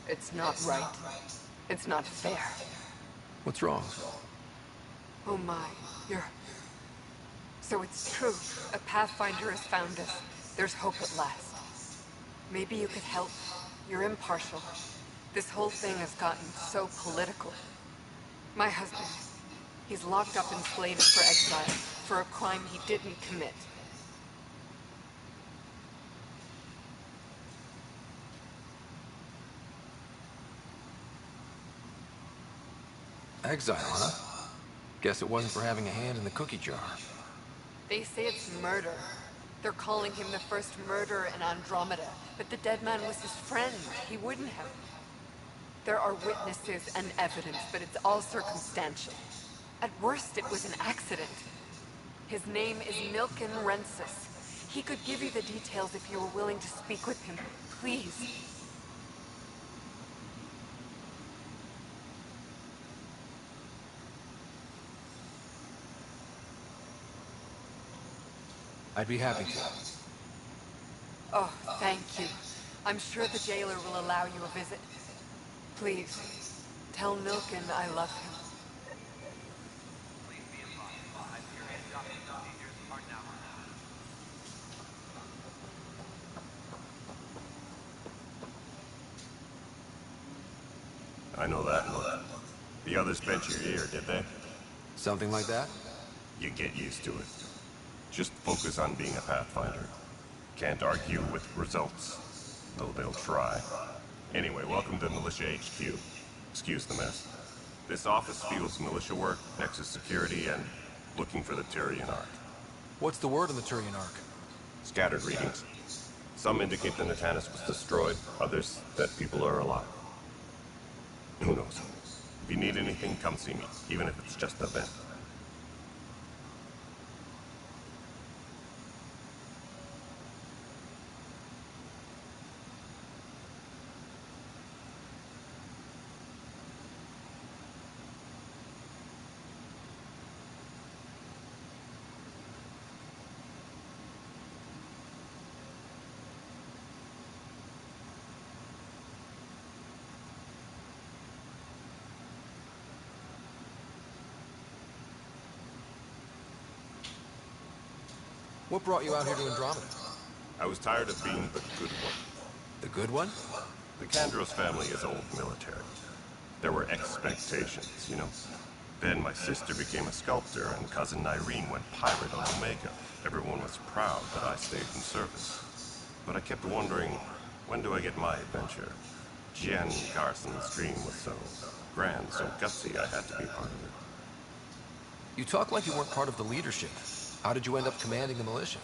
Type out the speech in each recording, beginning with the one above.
It's not right. It's not fair. What's wrong? Oh my, you're... So it's true. A Pathfinder has found us. There's hope at last. Maybe you could help. You're impartial. This whole thing has gotten so political. My husband, he's locked up and slated for exile, for a crime he didn't commit. Exile, huh? Guess it wasn't for having a hand in the cookie jar. They say it's murder. They're calling him the first murderer in Andromeda, but the dead man was his friend. He wouldn't have. There are witnesses and evidence, but it's all circumstantial. At worst, it was an accident. His name is Milken Rensis. He could give you the details if you were willing to speak with him. Please. I'd be happy to. Oh, thank you. I'm sure the jailer will allow you a visit. Please, tell Milken I love him. I know that look. The others bent your ear, did they? Something like that? You get used to it. Just focus on being a Pathfinder. Can't argue with results, though they'll try. Anyway, welcome to Militia HQ. Excuse the mess. This office fields militia work, Nexus security, and looking for the Turian Ark. What's the word on the Turian Ark? Scattered readings. Some indicate the Natanus was destroyed, others that people are alive. Who knows? If you need anything, come see me, even if it's just a vent. What brought you out here to Andromeda? I was tired of being the good one. The good one? The Kandros family is old military. There were expectations, you know. Then my sister became a sculptor and cousin Irene went pirate on Omega. Everyone was proud that I stayed in service. But I kept wondering, when do I get my adventure? Jen Garson's dream was so grand, so gutsy, I had to be part of it. You talk like you weren't part of the leadership. How did you end up commanding the militia?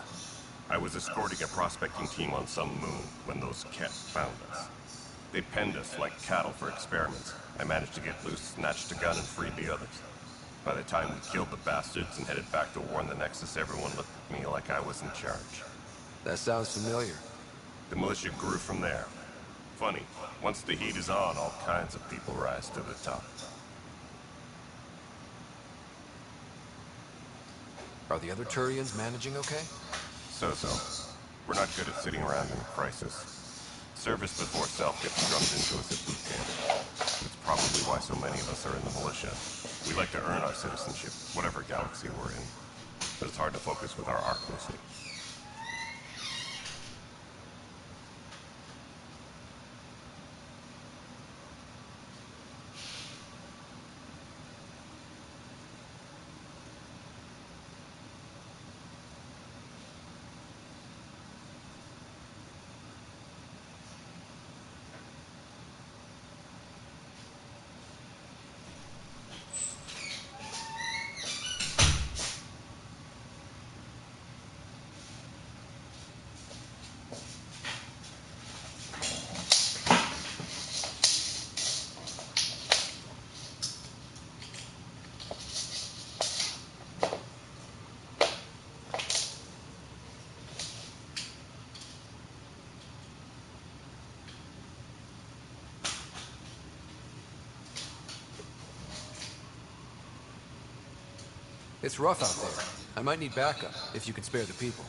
I was escorting a prospecting team on some moon when those cats found us. They penned us like cattle for experiments. I managed to get loose, snatched a gun, and freed the others. By the time we killed the bastards and headed back to warn the Nexus, everyone looked at me like I was in charge. That sounds familiar. The militia grew from there. Funny, once the heat is on, all kinds of people rise to the top. Are the other Turians managing okay? So-so. We're not good at sitting around in a crisis. Service before self gets drummed into us at boot camp. It's probably why so many of us are in the militia. We like to earn our citizenship, whatever galaxy we're in. But it's hard to focus with our arc missing. It's rough out there. I might need backup, if you can spare the people.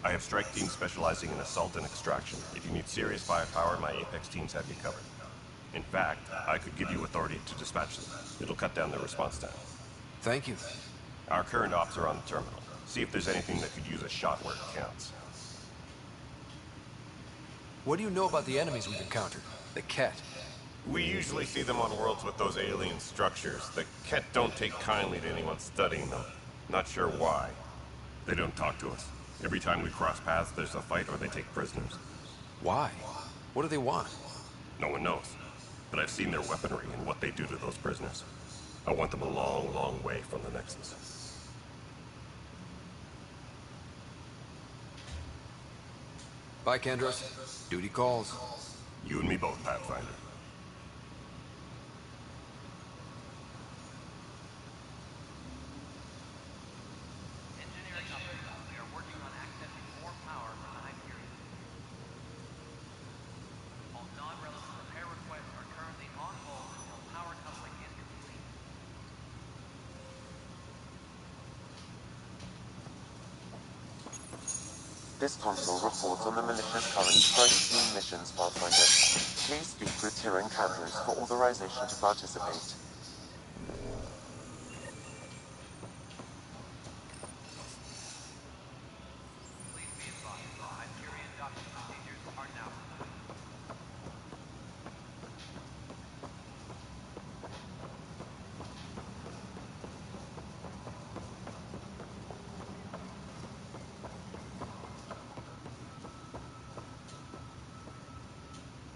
I have strike teams specializing in assault and extraction. If you need serious firepower, my Apex teams have you covered. In fact, I could give you authority to dispatch them. It'll cut down their response time. Thank you. Our current ops are on the terminal. See if there's anything that could use a shot where it counts. What do you know about the enemies we've encountered? The Ket. We usually see them on worlds with those alien structures. The Ket don't take kindly to anyone studying them. Not sure why. They don't talk to us. Every time we cross paths, there's a fight or they take prisoners. Why? What do they want? No one knows. But I've seen their weaponry and what they do to those prisoners. I want them a long, long way from the Nexus. Bye, Kandros. Duty calls. You and me both, Pathfinder. Engineering upgrade. We are working on accessing more power from the Hyperion. All non-relevant repair requests are currently on hold until power coupling is complete. This console reports on the militia's current strike team missions, Pathfinder. Please speak with Tyrion Kandros for authorization to participate. Please be advised, the Hyperion docking procedures are now complete.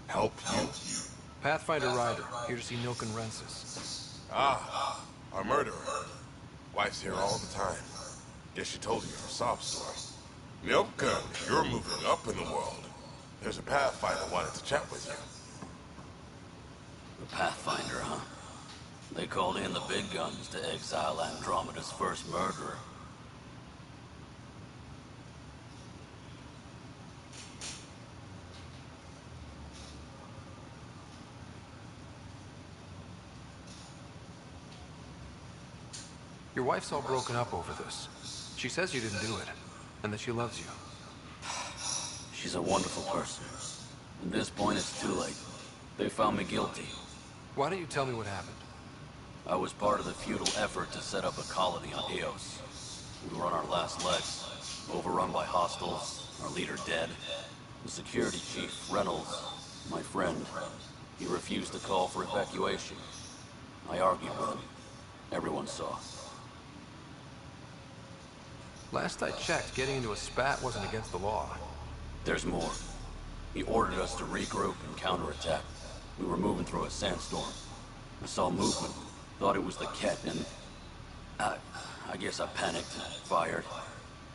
Help you? Pathfinder Ryder, here to see Milk and Rensis. Ah, our murderer. Wife's here all the time. Guess she told you her sob story. Milken, you're moving up in the world. There's a Pathfinder wanted to chat with you. The Pathfinder, huh? They called in the big guns to exile Andromeda's first murderer. Your wife's all broken up over this. She says you didn't do it, and that she loves you. She's a wonderful person. At this point, it's too late. They found me guilty. Why don't you tell me what happened? I was part of the futile effort to set up a colony on Eos. We were on our last legs, overrun by hostiles, our leader dead. The security chief, Reynolds, my friend, he refused to call for evacuation. I argued with him. Everyone saw. Last I checked, getting into a spat wasn't against the law. There's more. He ordered us to regroup and counterattack. We were moving through a sandstorm. I saw movement, thought it was the Ket, and I guess I panicked and fired.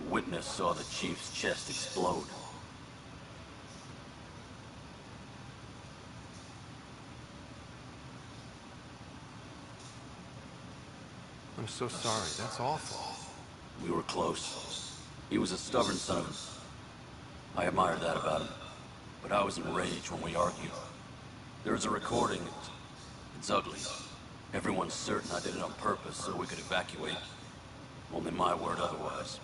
A witness saw the chief's chest explode. I'm so sorry, that's awful. We were close. He was a stubborn son of a... I admired that about him. But I was enraged when we argued. There's a recording. It's ugly. Everyone's certain I did it on purpose so we could evacuate. Only my word otherwise.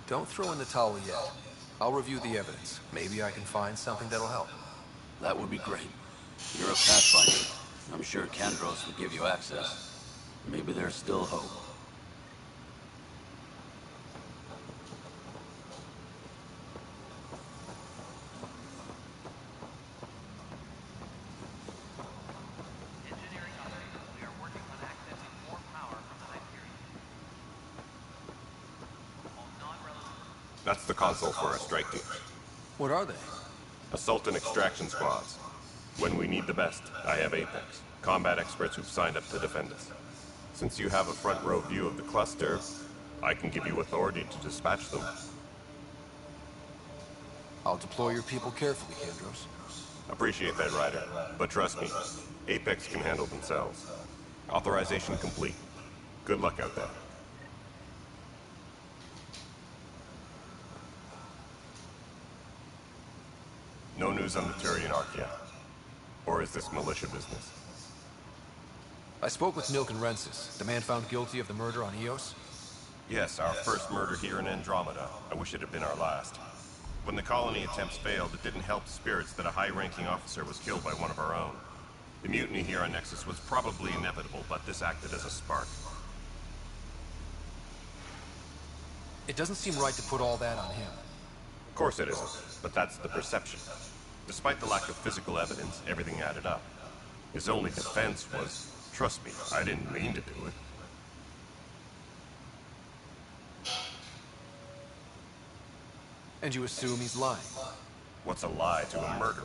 Don't throw in the towel yet. I'll review the evidence. Maybe I can find something that'll help. That would be great. You're a Pathfinder. I'm sure Kandros would give you access. Maybe there's still hope. Engineering upgrade. We are working on accessing more power from the Hyperion. All non-relevant... That's the console for our strike team. What are they? Assault and extraction squads. When we need the best, I have Apex. Combat experts who've signed up to defend us. Since you have a front row view of the cluster, I can give you authority to dispatch them. I'll deploy your people carefully, Kandros. Appreciate that, Ryder. But trust me, Apex can handle themselves. Authorization complete. Good luck out there. No news on the Turian Arc yet. Or is this militia business? I spoke with Milk and Rensis, the man found guilty of the murder on Eos. Yes, our first murder here in Andromeda. I wish it had been our last. When the colony attempts failed, it didn't help spirits that a high-ranking officer was killed by one of our own. The mutiny here on Nexus was probably inevitable, but this acted as a spark. It doesn't seem right to put all that on him. Of course it isn't, but that's the perception. Despite the lack of physical evidence, everything added up. His only defense was, trust me, I didn't mean to do it. And you assume he's lying. What's a lie to a murderer?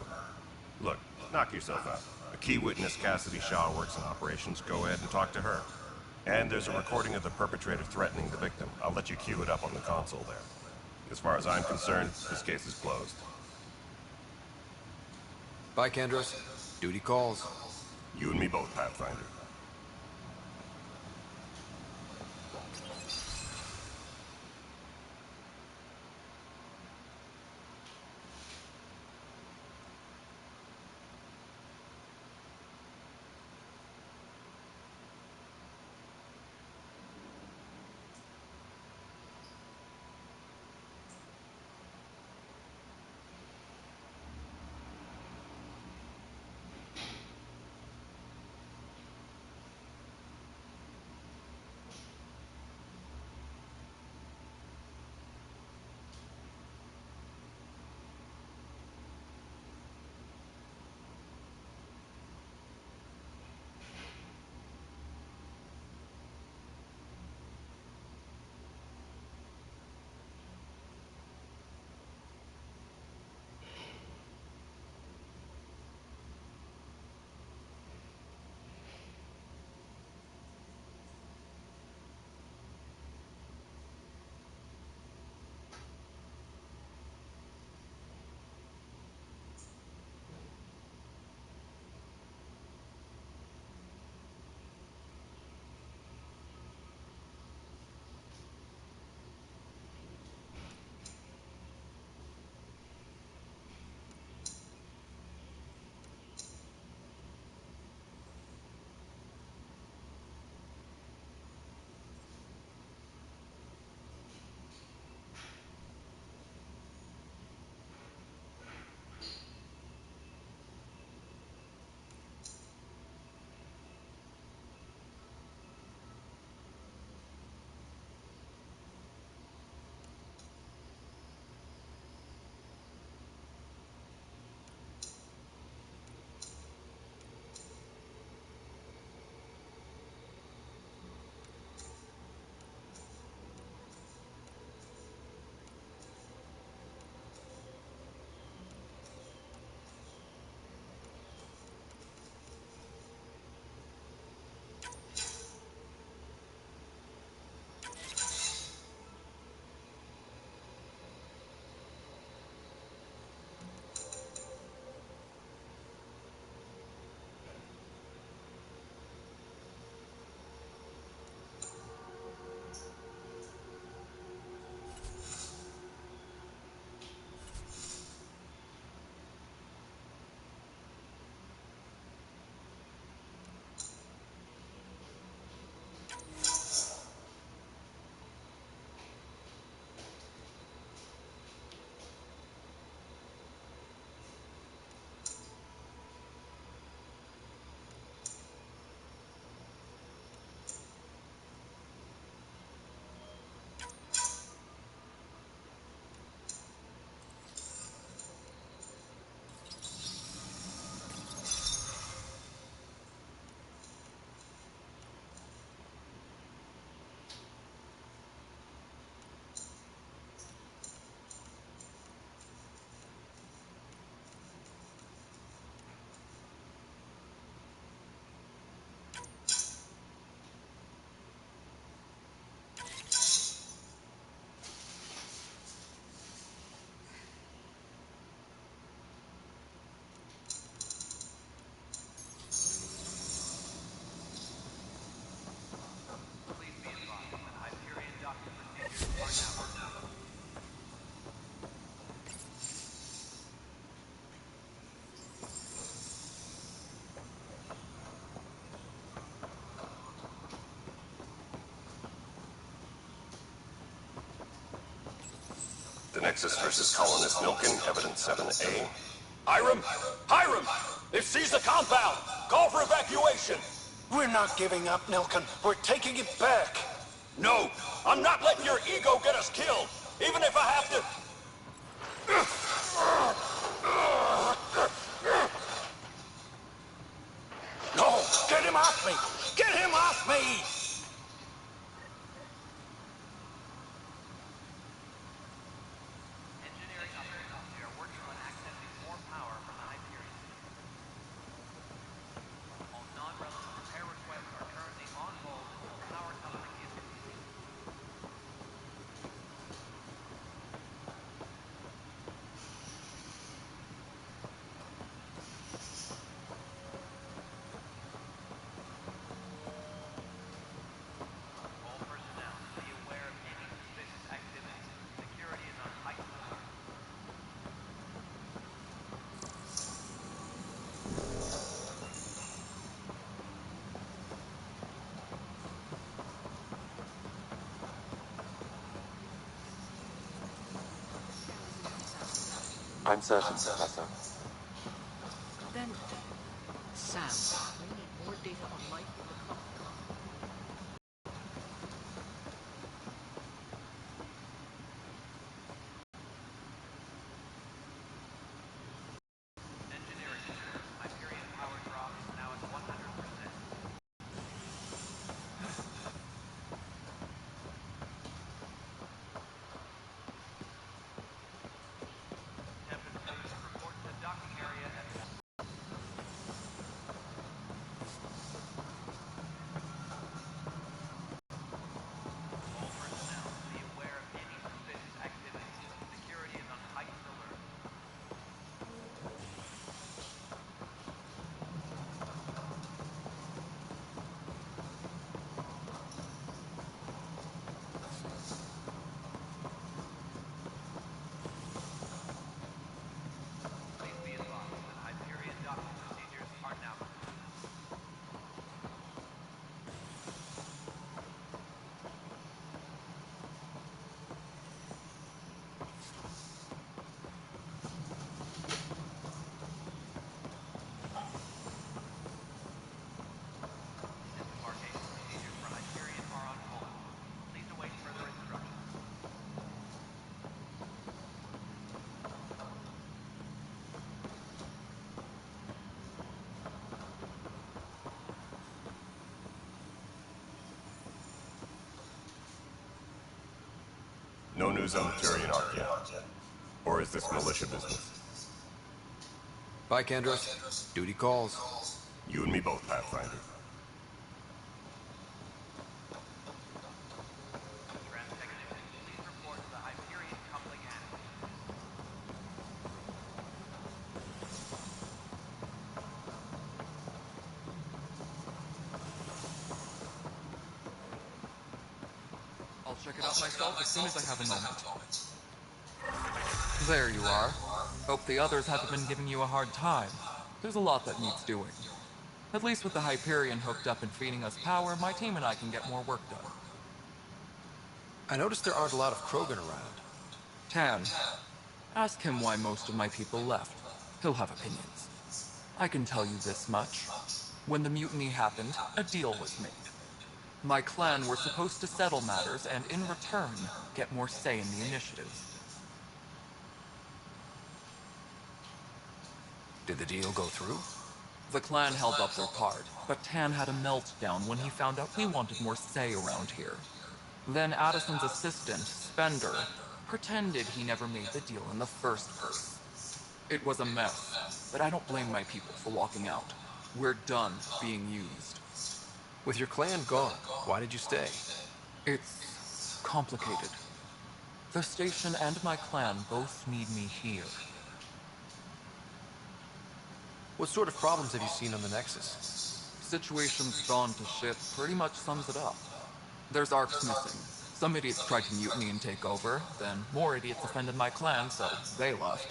Look, knock yourself out. A key witness, Cassidy Shaw, works in operations. Go ahead and talk to her. And there's a recording of the perpetrator threatening the victim. I'll let you cue it up on the console there. As far as I'm concerned, this case is closed. Bye, Kendros. Duty calls. You and me both, Pathfinder. The Nexus versus Colonist Milken, Evidence 7A. Hiram! Hiram! They've seized the compound! Call for evacuation! We're not giving up, Milken. We're taking it back. No! I'm not letting your ego get us killed! Even if I have to... No! Get him off me! Get him off me! Engineering update. We are working on accessing more power from the Hyperion. All non-relevant repair requests are currently on hold until power coupling is complete. All personnel, be aware of any suspicious activity. Security is on heightened alert. I'm certain, Professor. Then, Sam, we need more data on life with the clock. Engineering report. Hyperion power drop is now at 100%. Tempest 2, report to the docking area at... All personnel, be aware of any suspicious activity. Security is on heightened alert. Please be advised that Hyperion docking procedures are now complete. Disembarkation procedures for Hyperion are on hold. Please await further instructions. No news on the Turian Ark yet. Or is this militia business? Bye, Kendros. Duty calls. You and me both, Pathfinder. Transtechnician, please report to the Hyperion coupling attic. I'll check it out myself as soon as I have a moment. There you are. Hope the others haven't been giving you a hard time. There's a lot that needs doing. At least with the Hyperion hooked up and feeding us power, my team and I can get more work done. I noticed there aren't a lot of Krogan around. Tan, ask him why most of my people left. He'll have opinions. I can tell you this much. When the mutiny happened, a deal was made. My clan were supposed to settle matters and, in return, get more say in the initiative. Did the deal go through? The clan held up their part, but Tan had a meltdown when he found out we wanted more say around here. Then Addison's assistant, Spender, pretended he never made the deal in the first place. It was a mess, but I don't blame my people for walking out. We're done being used. With your clan gone, why did you stay? It's complicated. The station and my clan both need me here. What sort of problems have you seen on the Nexus? Situation's gone to shit pretty much sums it up. There's arcs missing. Some idiots tried to mutiny and take over, then more idiots offended my clan, so they left.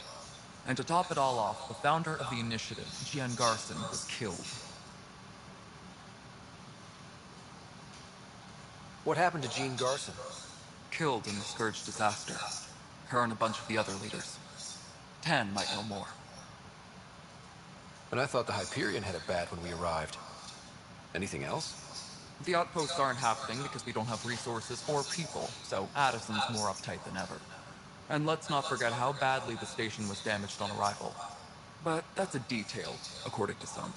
And to top it all off, the founder of the initiative, Gian Garson, was killed. What happened to Jean Garson? Killed in the Scourge disaster. Her and a bunch of the other leaders. Tan might know more. And I thought the Hyperion had it bad when we arrived. Anything else? The outposts aren't happening because we don't have resources or people, so Addison's more uptight than ever. And let's not forget how badly the station was damaged on arrival. But that's a detail, according to some.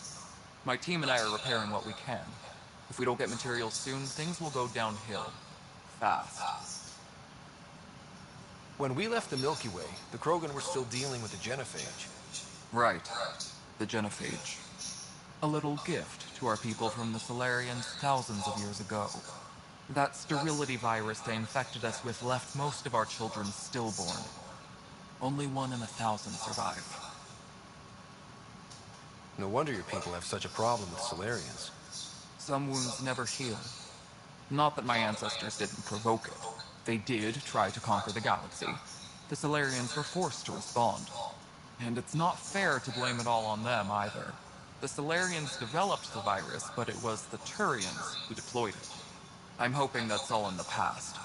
My team and I are repairing what we can. If we don't get materials soon, things will go downhill. Fast. When we left the Milky Way, the Krogan were still dealing with the genophage. Right. The genophage. A little gift to our people from the Solarians thousands of years ago. That sterility virus they infected us with left most of our children stillborn. Only 1 in 1,000 survive. No wonder your people have such a problem with Solarians. Some wounds never heal. Not that my ancestors didn't provoke it. They did try to conquer the galaxy. The Solarians were forced to respond. And it's not fair to blame it all on them either. The Solarians developed the virus, but it was the Turians who deployed it. I'm hoping that's all in the past.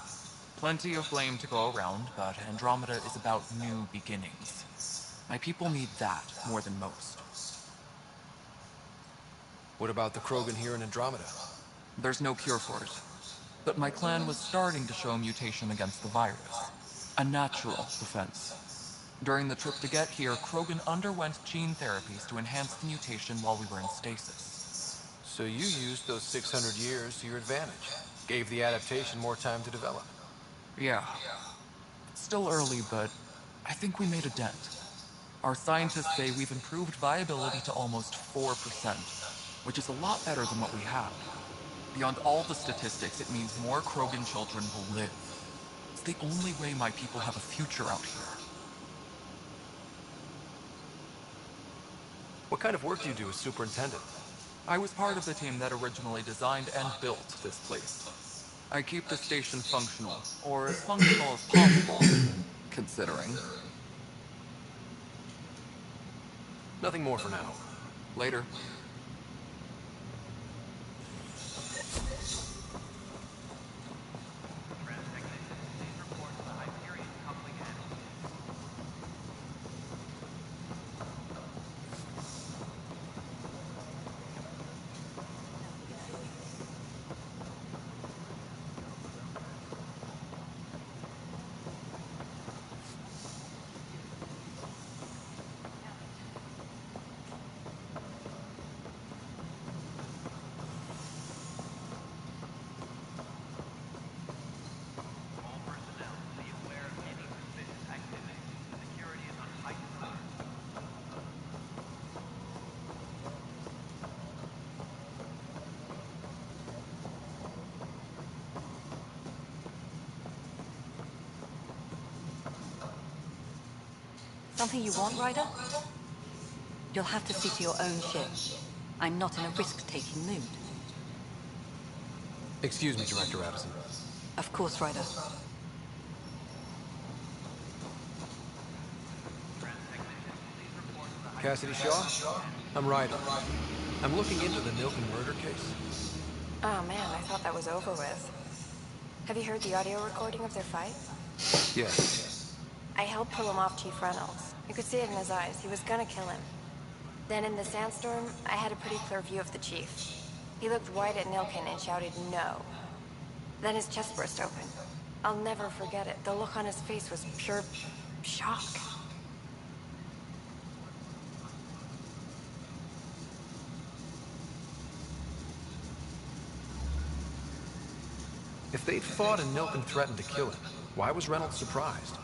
Plenty of blame to go around, but Andromeda is about new beginnings. My people need that more than most. What about the Krogan here in Andromeda? There's no cure for it. But my clan was starting to show mutation against the virus. A natural defense. During the trip to get here, Krogan underwent gene therapies to enhance the mutation while we were in stasis. So you used those 600 years to your advantage. Gave the adaptation more time to develop. Yeah. It's still early, but I think we made a dent. Our scientists say we've improved viability to almost 4%, which is a lot better than what we had. Beyond all the statistics, it means more Krogan children will live. It's the only way my people have a future out here. What kind of work do you do as superintendent? I was part of the team that originally designed and built this place. I keep the station functional, or as functional as possible, considering. Nothing more for now. Later. Something you want, Ryder? You'll have to see to your own ship. I'm not in a risk-taking mood. Excuse me, Director Addison. Of course, Ryder. Cassidy Shaw? I'm Ryder. I'm looking into the Milken murder case. Oh man, I thought that was over with. Have you heard the audio recording of their fight? Yes. I helped pull him off Chief Reynolds. You could see it in his eyes. He was gonna kill him. Then in the sandstorm, I had a pretty clear view of the chief. He looked wide at Nilkin and shouted, "No." Then his chest burst open. I'll never forget it. The look on his face was pure shock. If they'd fought and Nilken threatened to kill him, why was Reynolds surprised?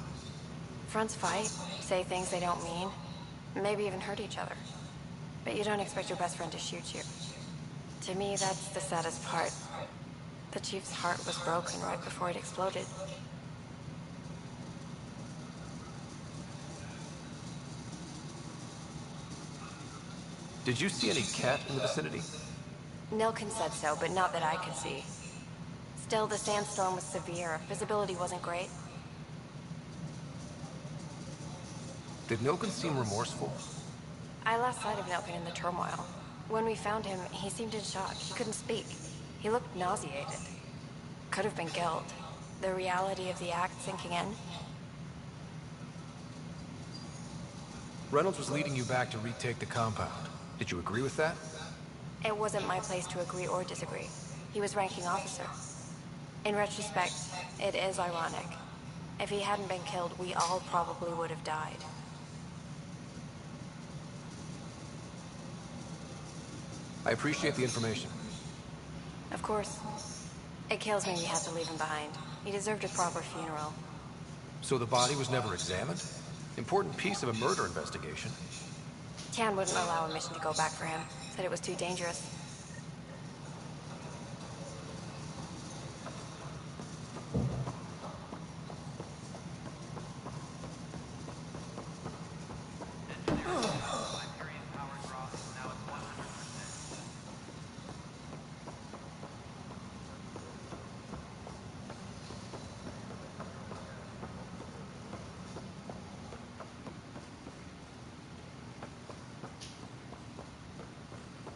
Fronts fight, say things they don't mean, maybe even hurt each other. But you don't expect your best friend to shoot you. To me, that's the saddest part. The chief's heart was broken right before it exploded. Did you see any cat in the vicinity? Nilkin said so, but not that I could see. Still, the sandstorm was severe. Visibility wasn't great. Did Nilken seem remorseful? I lost sight of Nilkin in the turmoil. When we found him, he seemed in shock. He couldn't speak. He looked nauseated. Could have been guilt. The reality of the act sinking in. Reynolds was leading you back to retake the compound. Did you agree with that? It wasn't my place to agree or disagree. He was ranking officer. In retrospect, it is ironic. If he hadn't been killed, we all probably would have died. I appreciate the information. Of course. It kills me we had to leave him behind. He deserved a proper funeral. So the body was never examined? Important piece of a murder investigation. Tian wouldn't allow a mission to go back for him. Said it was too dangerous. Hyperion power draw is now at 100%.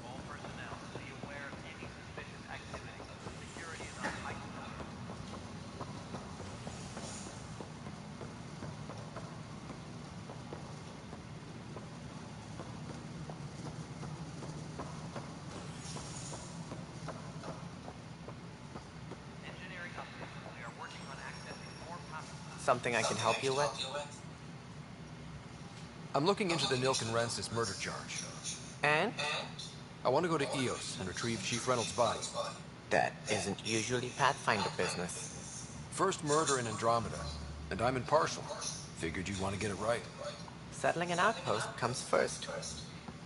All personnel, be aware of any suspicious activity. Security is on heightened alert. Engineering update. We are working on accessing more passages. Something I can help you with? I'm looking into the Nilkenrensis murder charge. And? I want to go to Eos and retrieve Chief Reynolds' body. That isn't usually Pathfinder business. First murder in Andromeda, and I'm impartial. Figured you'd want to get it right. Settling an outpost comes first.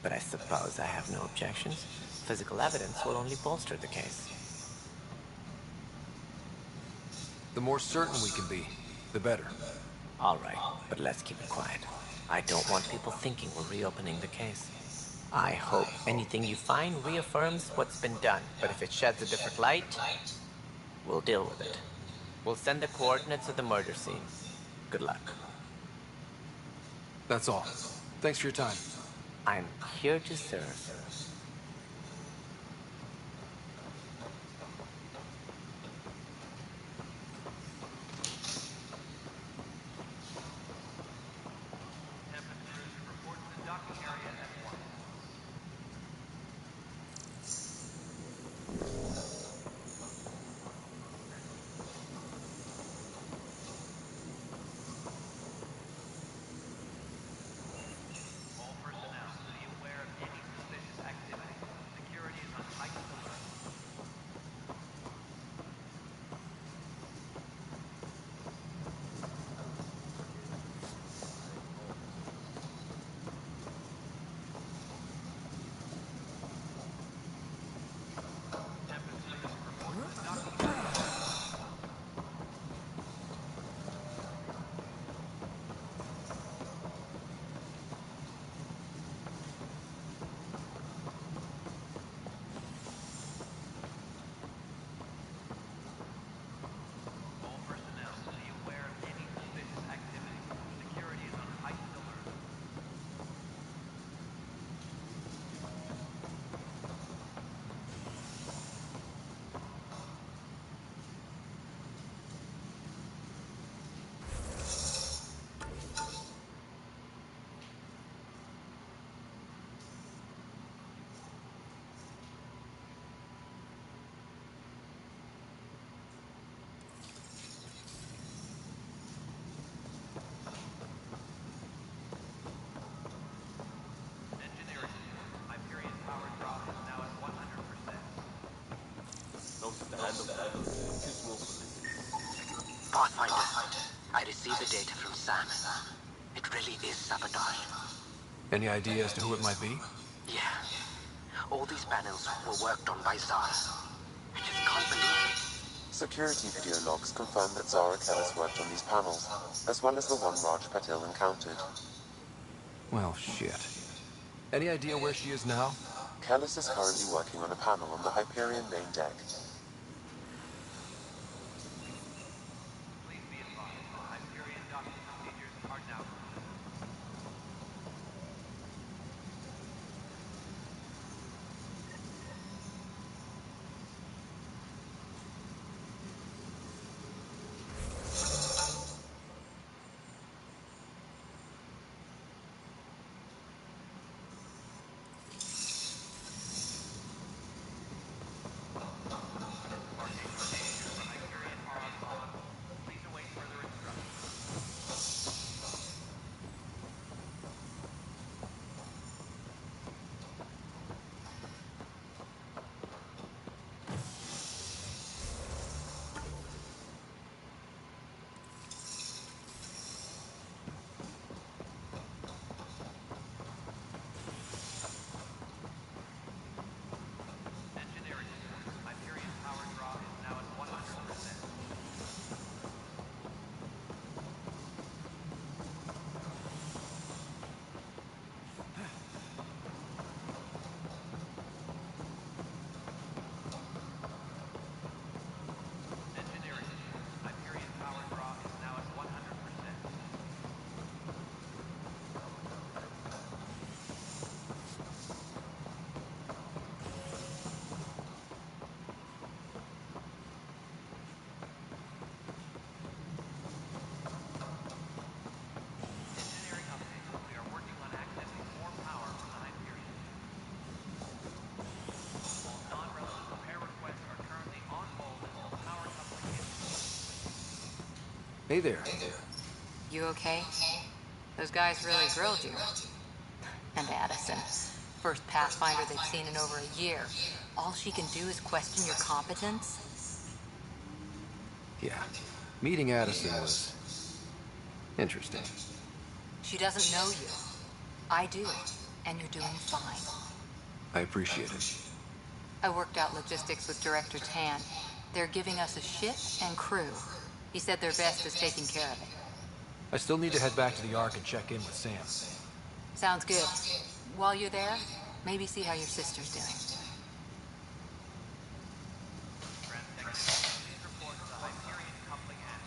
But I suppose I have no objections. Physical evidence will only bolster the case. The more certain we can be, the better. All right, but let's keep it quiet. I don't want people thinking we're reopening the case. I hope anything you find reaffirms what's been done, but if it sheds a different light, we'll deal with it. We'll send the coordinates of the murder scene. Good luck. That's all. Thanks for your time. I'm here to serve. Tempest cruiser report to the docking area at once. All personnel, be aware of any suspicious activity. Security is on heightened alert. Tempest cruiser report to the docking area at once. All personnel, be aware of any suspicious activity. Security is on heightened alert. Engineering. Hyperion power draw is now at 100%. Pathfinder, I received the data from Sam. It really is sabotage. Any idea as to who it might be? Yeah. All these panels were worked on by Zara. I just can't believe it. Security video logs confirm that Zara Kellis worked on these panels, as well as the one Raj Patil encountered. Well, shit. Any idea where she is now? Kellis is currently working on a panel on the Hyperion main deck. Please be advised that Hyperion docking procedures are now complete. Hey there. You okay? Those guys really grilled you. And Addison. First Pathfinder they've seen in over a year. All she can do is question your competence? Yeah. Meeting Addison was interesting. She doesn't know you. I do. And you're doing fine. I appreciate it. I worked out logistics with Director Tan. They're giving us a ship and crew. He said their best is taking care of it. I still need to head back to the Ark and check in with Sam. Sounds good. While you're there, maybe see how your sister's doing. Transector, please report to the Hyperion coupling end.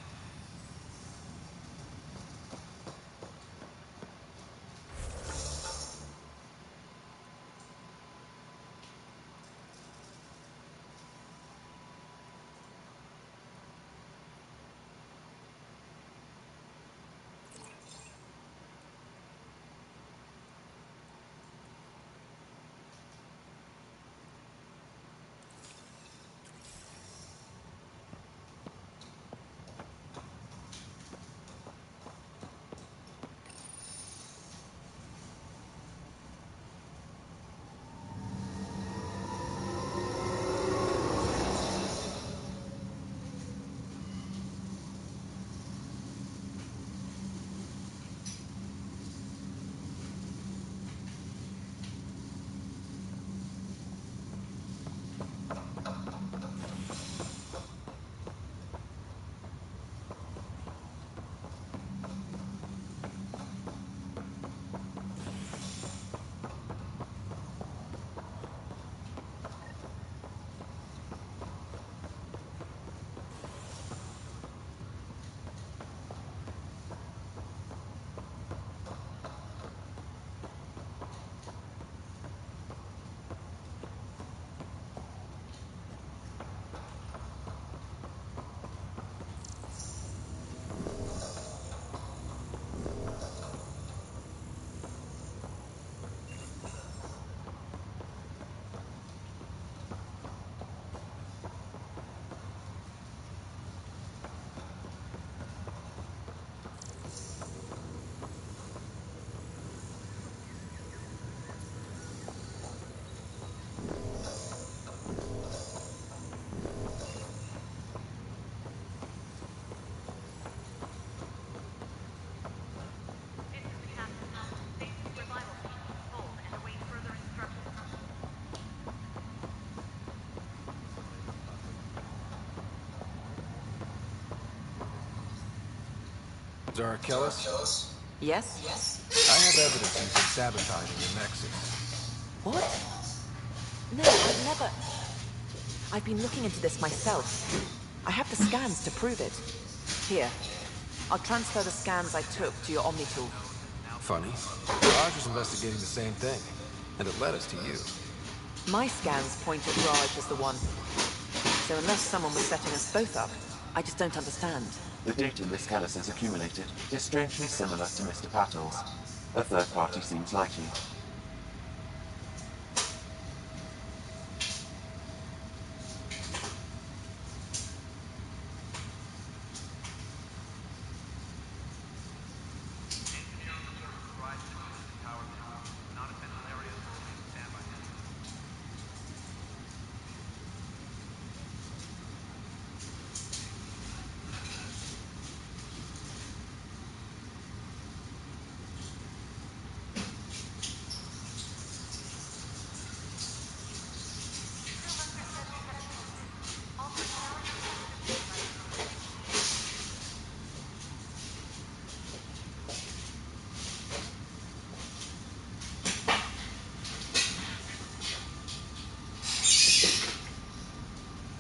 Zara Kellis? Yes? I have evidence you've been sabotaging the Nexus. What? No, I've never... I've been looking into this myself. I have the scans to prove it. Here. I'll transfer the scans I took to your Omni tool. Funny. Raj was investigating the same thing, and it led us to you. My scans point at Raj as the one. So unless someone was setting us both up, I just don't understand. The data Miss Callis has accumulated is strangely similar to Mr. Pattle's. A third party seems likely.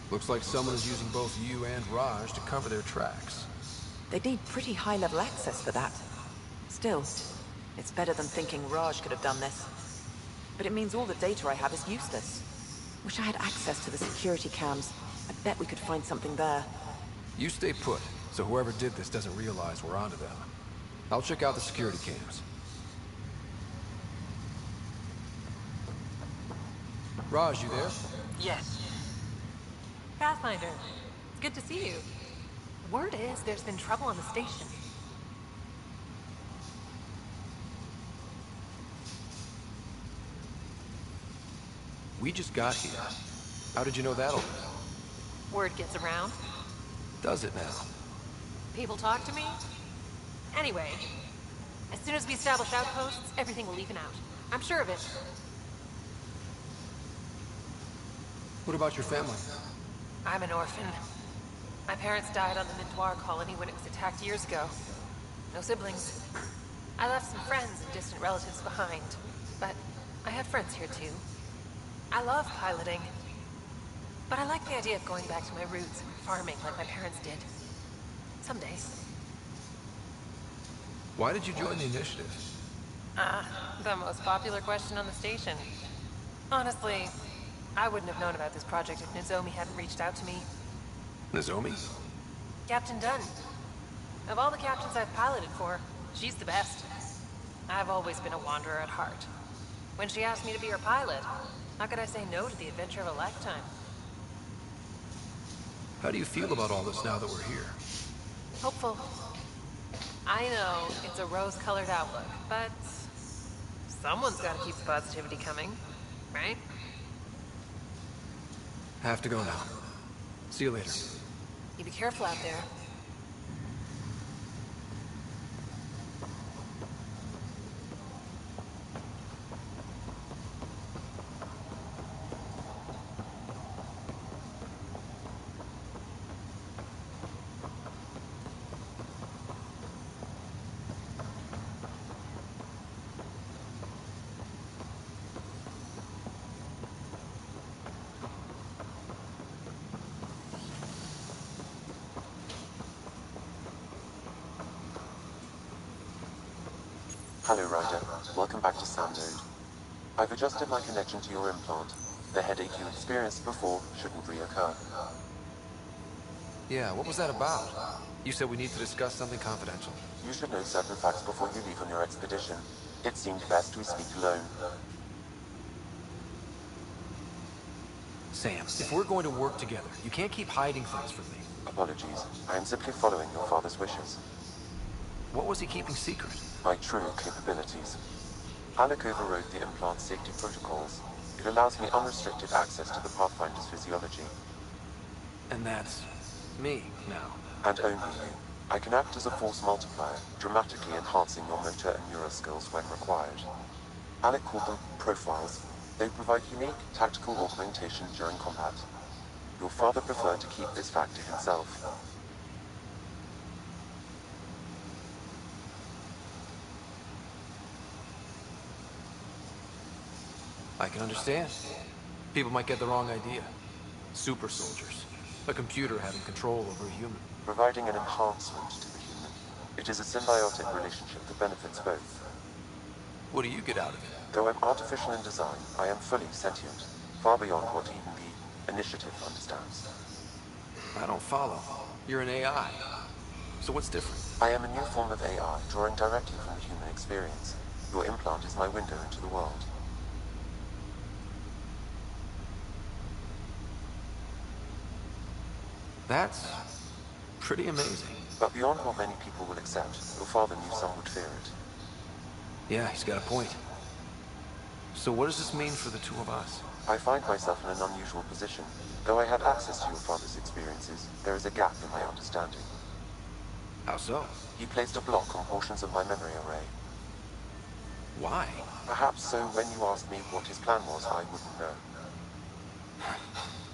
Looks like someone is using both you and Raj to cover their tracks. They'd need pretty high-level access for that. Still, it's better than thinking Raj could have done this. But it means all the data I have is useless. Wish I had access to the security cams. I bet we could find something there. You stay put, so whoever did this doesn't realize we're onto them. I'll check out the security cams. Raj, you there? Yes. Pathfinder, it's good to see you. Word is there's been trouble on the station. We just got here. How did you know that already? Word gets around. Does it now? People talk to me. Anyway, as soon as we establish outposts, everything will even out. I'm sure of it. What about your family? I'm an orphan. My parents died on the Mindoir colony when it was attacked years ago. No siblings. I left some friends and distant relatives behind, but I have friends here too. I love piloting, but I like the idea of going back to my roots and farming like my parents did. Someday. Why did you join the initiative? The most popular question on the station. Honestly, I wouldn't have known about this project if Nozomi hadn't reached out to me. Nozomi? Captain Dunn. Of all the captains I've piloted for, she's the best. I've always been a wanderer at heart. When she asked me to be her pilot, how could I say no to the adventure of a lifetime? How do you feel about all this now that we're here? Hopeful. I know it's a rose-colored outlook, but someone's got to keep the positivity coming, right? Have to go now. See you later. You be careful out there. Hello, Ryder. Welcome back to Sandode. I've adjusted my connection to your implant. The headache you experienced before shouldn't reoccur. Yeah, what was that about? You said we need to discuss something confidential. You should know certain facts before you leave on your expedition. It seemed best we speak alone. Sam, if we're going to work together, you can't keep hiding things from me. Apologies. I am simply following your father's wishes. What was he keeping secret? My true capabilities. Alec overrode the implant safety protocols. It allows me unrestricted access to the Pathfinder's physiology. And that's me now. And only you. I can act as a force multiplier, dramatically enhancing your motor and neural skills when required. Alec called them profiles. They provide unique tactical augmentation during combat. Your father preferred to keep this fact to himself. I can understand. People might get the wrong idea. Super soldiers. A computer having control over a human. Providing an enhancement to the human. It is a symbiotic relationship that benefits both. What do you get out of it? Though I'm artificial in design, I am fully sentient, far beyond what even the initiative understands. I don't follow. You're an AI. So what's different? I am a new form of AI, drawing directly from the human experience. Your implant is my window into the world. That's pretty amazing. But beyond what many people will accept, your father knew some would fear it. Yeah, he's got a point. So what does this mean for the two of us? I find myself in an unusual position. Though I had access to your father's experiences, there is a gap in my understanding. How so? He placed a block on portions of my memory array. Why? Perhaps so when you asked me what his plan was, I wouldn't know.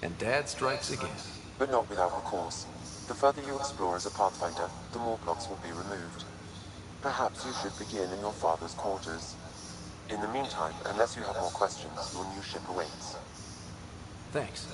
And Dad strikes again. But not without recourse. The further you explore as a Pathfinder, the more blocks will be removed. Perhaps you should begin in your father's quarters. In the meantime, unless you have more questions, your new ship awaits. Thanks.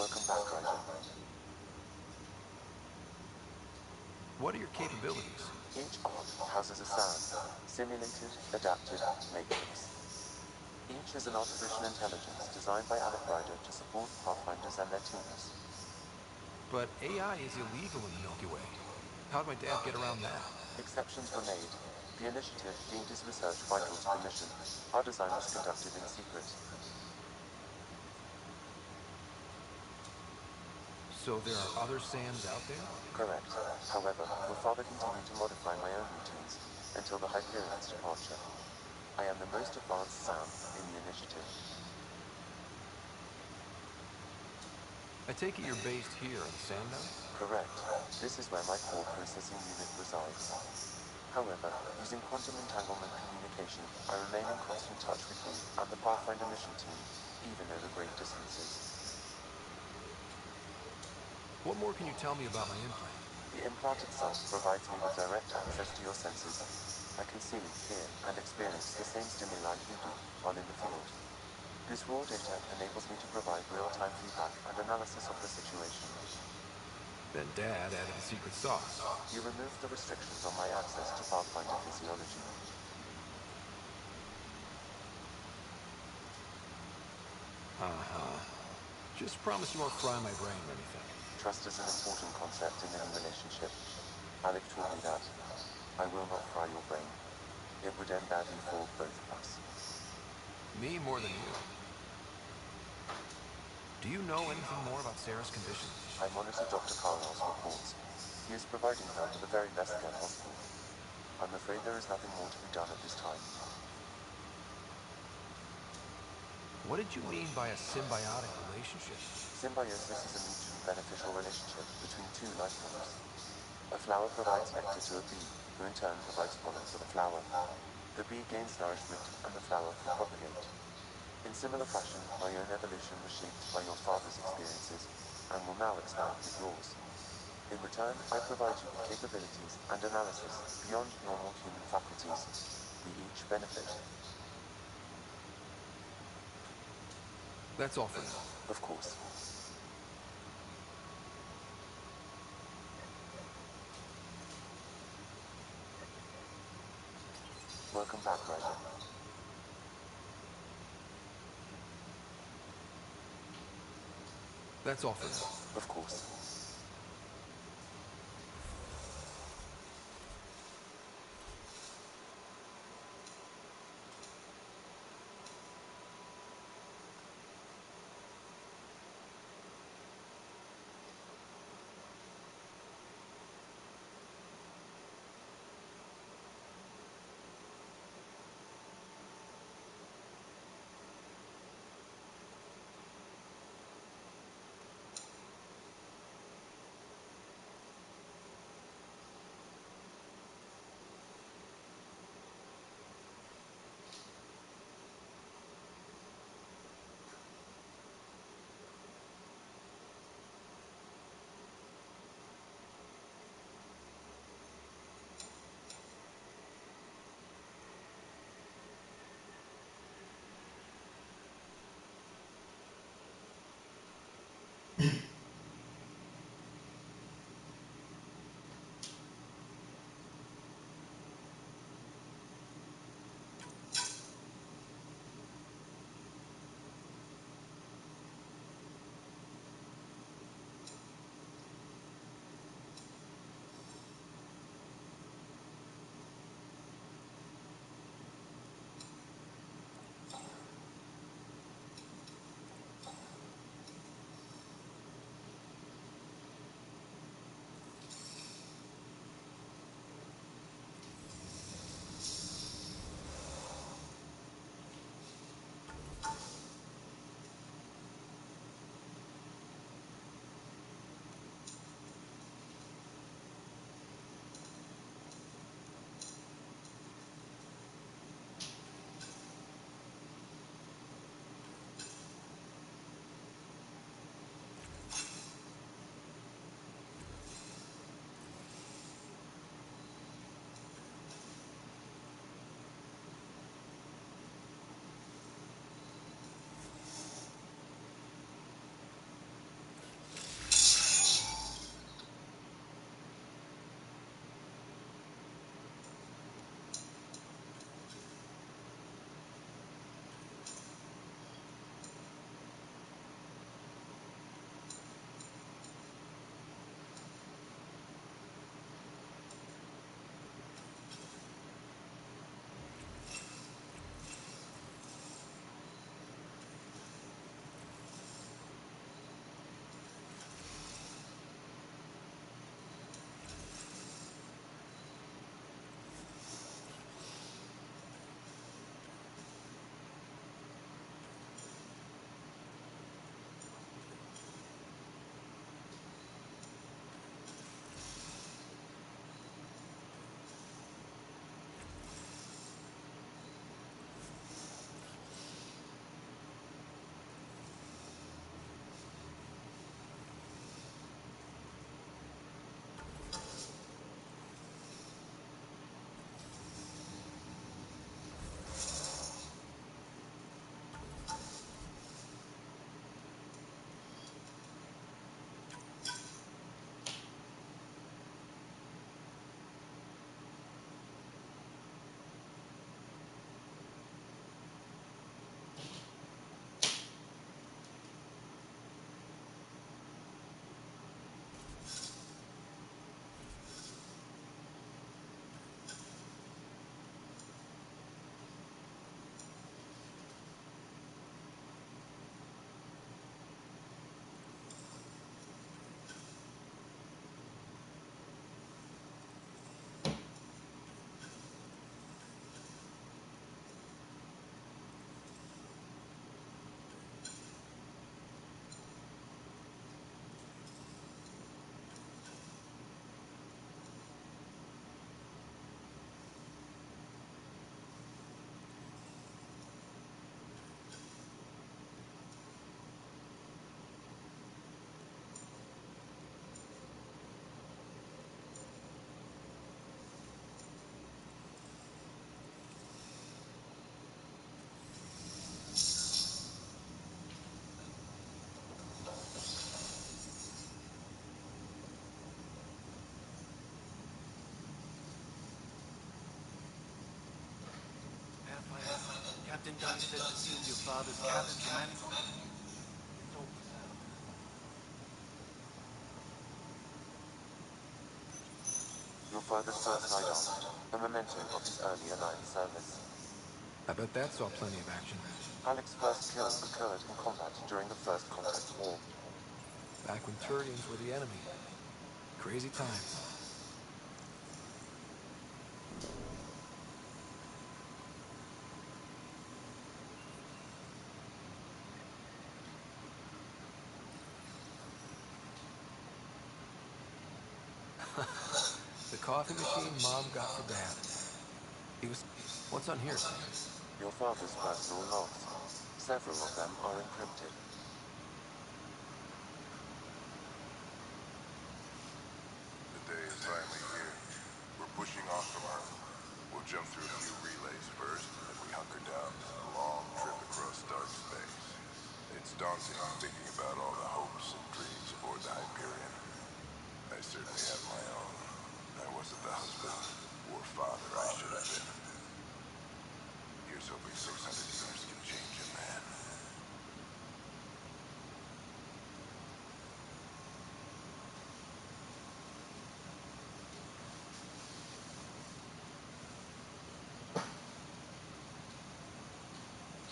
Welcome back, Ryder. What are your capabilities? Each arc houses a SAM, Simulated Adapted Matrix. Each is an artificial intelligence designed by Alec Ryder to support Pathfinders and their teams. But AI is illegal in the Milky Way. How'd my dad get around that? Exceptions were made. The initiative deemed his research vital to the mission. Our design was conducted in secret. So there are other SAMs out there? Correct. However, your father continued to modify my own routines until the Hyperion's departure. I am the most advanced SAM in the initiative. I take it you're based here in Sam Node? Correct. This is where my core processing unit resides. However, using quantum entanglement communication, I remain in constant touch with you and the Pathfinder mission team, even over great distances. What more can you tell me about my implant? The implant itself provides me with direct access to your senses. I can see, hear, and experience the same stimuli you do while in the field. This raw data enables me to provide real-time feedback and analysis of the situation. Then Dad added the secret sauce. He removed the restrictions on my access to Pathfinder physiology. Uh-huh. Just promise you won't fry my brain or anything. Trust is an important concept in any relationship. Alec taught me that. I will not fry your brain. It would end badly for both of us. Me more than you. Do you know anything more about Sarah's condition? I monitor Dr. Carlisle's reports. He is providing her with the very best care possible. I'm afraid there is nothing more to be done at this time. What did you mean by a symbiotic relationship? Symbiosis is a mutually beneficial relationship between two life forms. A flower provides nectar to a bee, who in turn provides pollen for the flower. The bee gains nourishment, and the flower can propagate. In similar fashion, my own evolution was shaped by your father's experiences, and will now expand with yours. In return, I provide you with capabilities and analysis beyond normal human faculties. We each benefit. That's all for now. Of course. Welcome back, Ryder. That's all for now. Of course. Captain Dunn said to seal your father's cabin's remaining. So... Your father's first sidearm, a memento of his earlier line service. I bet that saw plenty of action. Alec's first kill occurred in combat during the First Contact War. Back when Turians were the enemy. Crazy times. The coffee machine Mom got for Dad. He was... What's on here, Sam? Your father's personal logs. Several of them are encrypted. The day is finally here. We're pushing off from Earth. We'll jump through a few relays first, and then we hunker down for a long trip across dark space. It's daunting thinking about all the hopes and dreams aboard the Hyperion. I certainly have my own. I wasn't the husband or father I should have been. Here's hoping 600 years can change a man.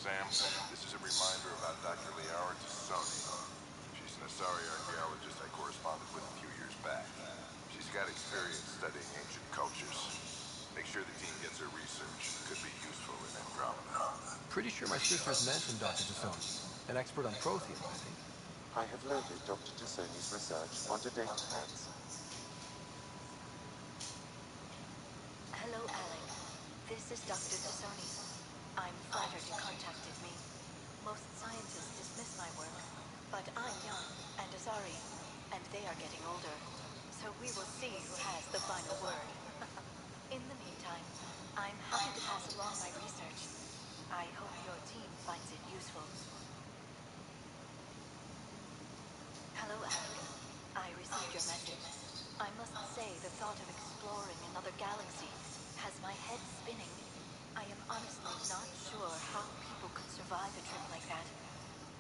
Sam, this is a reminder about Dr. Liara Tassoni. She's an Asari archaeologist I corresponded with a few years back. She's got experience studying ancient cultures. Make sure the team gets her research. Could be useful in Andromeda. Pretty sure my sister's mentioned Dr. Tassoni. An expert on Protheans, I think. I have loaded Dr. Tassoni's research onto data pads. Hello, Alec. This is Dr. Tassoni. I'm flattered you contacted me. Most scientists dismiss my work, but I'm young and Asari, and they are getting older. So we will see who has the final word. In the meantime, I'm happy to pass along my research. I hope your team finds it useful. Hello, Alec. I received your message. I must say the thought of exploring another galaxy has my head spinning. I am honestly not sure how people could survive a trip like that.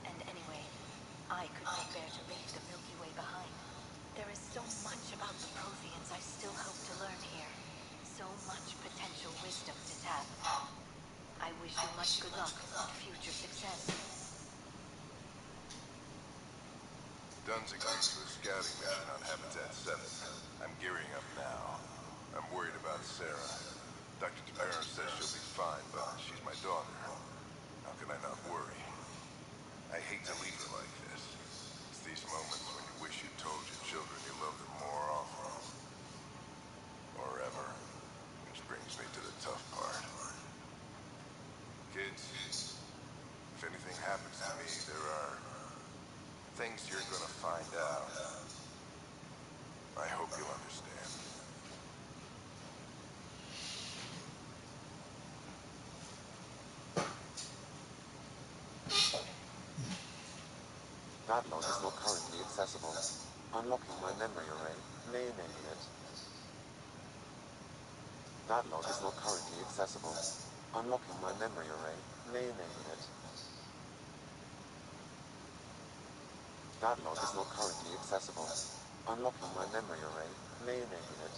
And anyway, I could not bear to leave the Milky Way behind. There is so much about the Protheans I still hope to learn here. So much potential wisdom to tap. I wish you much good luck and future success. Dunn's agreed to a scouting mission on Habitat 7. I'm gearing up now. I'm worried about Sarah. Dr. DePero says she'll be fine, but she's my daughter. How can I not worry? I hate to leave her like this. It's these moments when you wish you told your children you love them more often. Or ever. Which brings me to the tough part. Kids, if anything happens to me, there are things you're gonna find out. I hope you'll understand. That log is not currently accessible. Unlocking my memory array may enable it. That log is not currently accessible. Unlocking my memory array may enable it. That log is not currently accessible. Unlocking my memory array may enable it.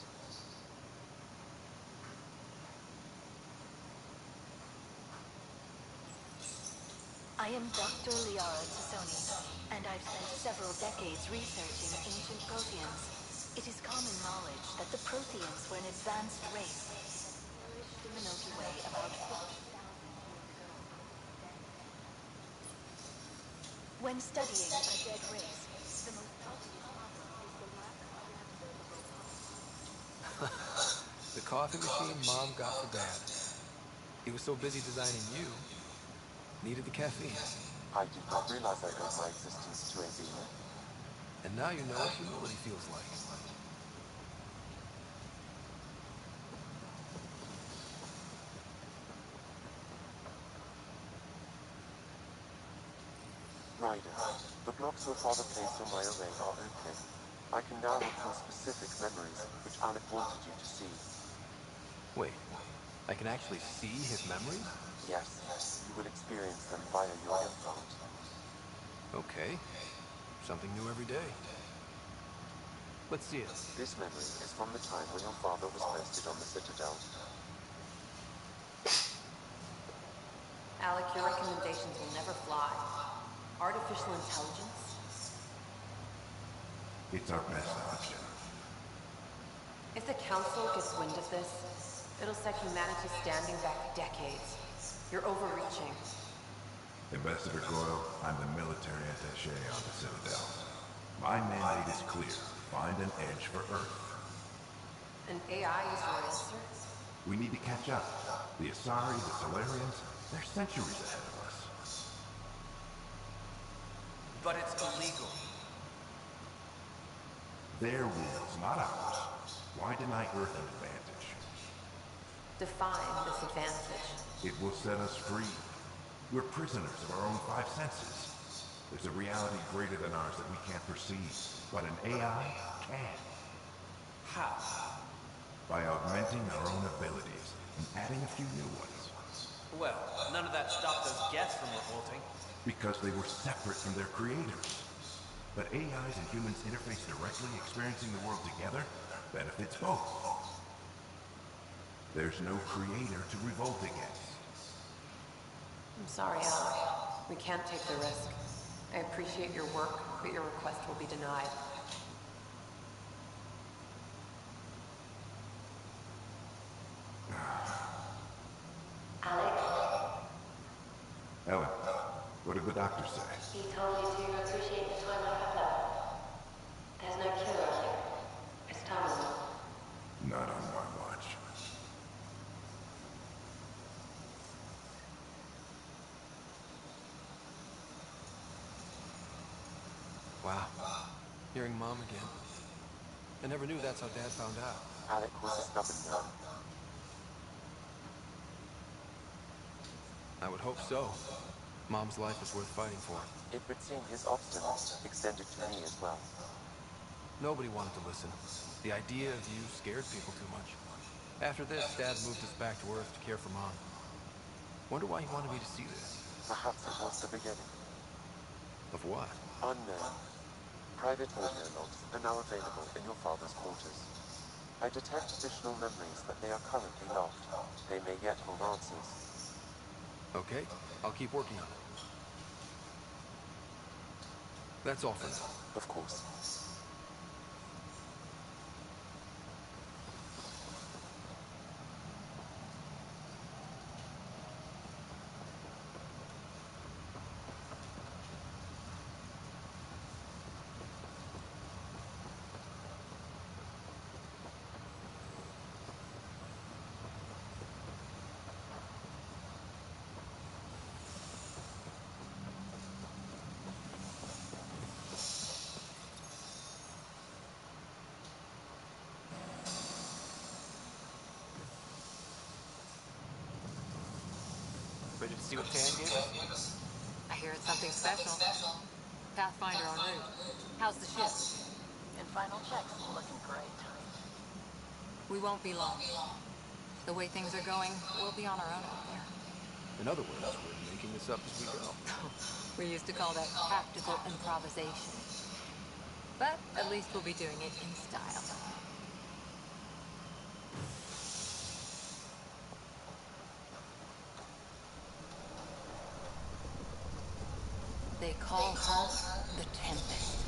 I am Dr. Liara Tassoni, and I've spent several decades researching ancient Protheans. It is common knowledge that the Protheans were an advanced race that flourished in the Milky Way about 50,000 years ago. When studying a dead race, the most obvious problem is the lack of an observable copy. The coffee machine Mom got for Dad. He was so busy designing you, needed the caffeine. I did not realize I owed my existence to a being. And now you know what humility feels like. Ryder, the blocks your father placed on my array are opening. I can now recall specific memories which Alec wanted you to see. Wait, I can actually see his memories? Yes, you will experience them via your implant. Okay. Something new every day. Let's see it. This memory is from the time when your father was posted on the Citadel. Alec, your recommendations will never fly. Artificial intelligence? It's our best option. If the Council gets wind of this, it'll set humanity standing back decades. You're overreaching. Ambassador Goyle, I'm the military attaché on the Citadel. My mandate is clear. Find an edge for Earth. An AI is your answer? We need to catch up. The Asari, the Solarians, they're centuries ahead of us. But it's illegal. Their rules, not ours. Why deny Earth an advantage? Define this advantage. It will set us free. We're prisoners of our own five senses. There's a reality greater than ours that we can't perceive, but an AI can. How? By augmenting our own abilities and adding a few new ones. Well, none of that stopped those Geths from revolting. Because they were separate from their creators. But AIs and humans interface directly, experiencing the world together, benefits both. There's no creator to revolt against. I'm sorry, Alec. We can't take the risk. I appreciate your work, but your request will be denied. Alec, Ellen, what did the doctor say? he told me to appreciate the time I have left. There's no cure, Alec. It's terminal. Not on my watch. Wow. Hearing Mom again. I never knew that's how Dad found out. Alec was a stubborn man. I would hope so. Mom's life is worth fighting for. It would seem his obstinance extended to me as well. Nobody wanted to listen. The idea of you scared people too much. After this, Dad moved us back to Earth to care for Mom. Wonder why he wanted me to see this. Perhaps it was the beginning. Of what? Unknown. Private audio logs are now available in your father's quarters. I detect additional memories, but they are currently locked. They may yet hold answers. Okay, I'll keep working on it. That's all for now. Of course. Ready to see what Tan gave us? I hear it's something special. Pathfinder en route. How's the ship? And final checks, looking great. We won't be long. The way things are going, we'll be on our own out there. In other words, we're making this up as we go. We used to call that tactical improvisation. But at least we'll be doing it in style. They call her the Tempest.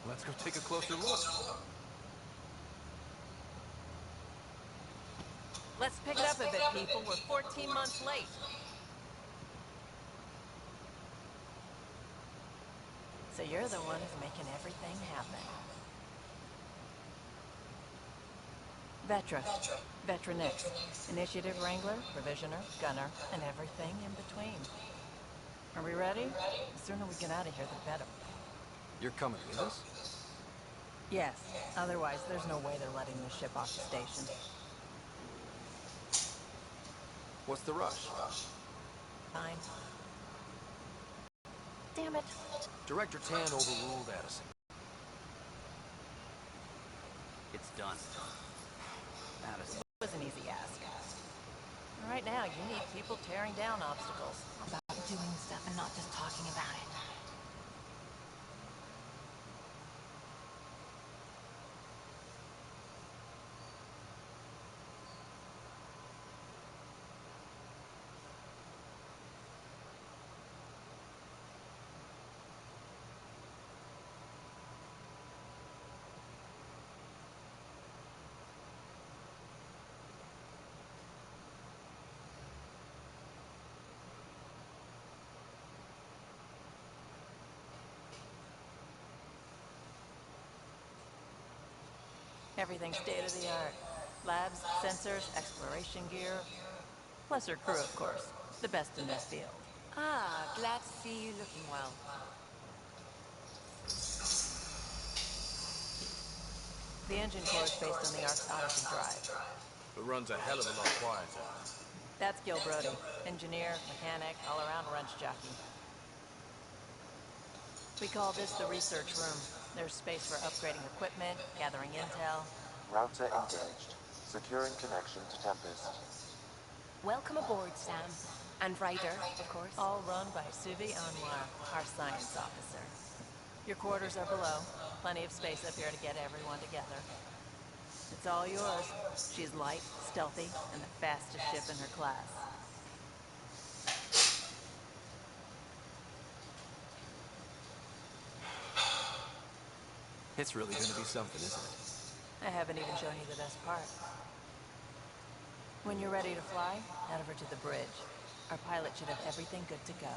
Let's go take a closer look. Let's pick it up a bit, people. We're 14 months late. So you're the one who's making everything happen. Vetra. Vetronix. Initiative Wrangler, Provisioner, Gunner, and everything in between. Are we ready? The sooner we get out of here, the better. You're coming with us? Yes. Otherwise, there's no way they're letting this ship off the station. What's the rush? Fine. Damn it. Director Tan overruled Addison. It's done. Addison was an easy ask. Right now, you need people tearing down obstacles. About doing stuff and not just talking about it. Everything's state-of-the-art. Labs, sensors, exploration gear. Plus her crew, of course. The best in their field. Ah, glad to see you looking well. The engine core is based on the Ark's Odyssey drive. It runs a hell of a lot quieter. That's Gil Brody. Engineer, mechanic, all-around wrench jockey. We call this the research room. There's space for upgrading equipment, gathering intel. Router engaged. Securing connection to Tempest. Welcome aboard, Sam. And Ryder, of course. All run by Suvi Anwar, our science officer. Your quarters are below. Plenty of space up here to get everyone together. It's all yours. She's light, stealthy, and the fastest ship in her class. It's really gonna be something, isn't it? I haven't even shown you the best part. When you're ready to fly, head over to the bridge. Our pilot should have everything good to go.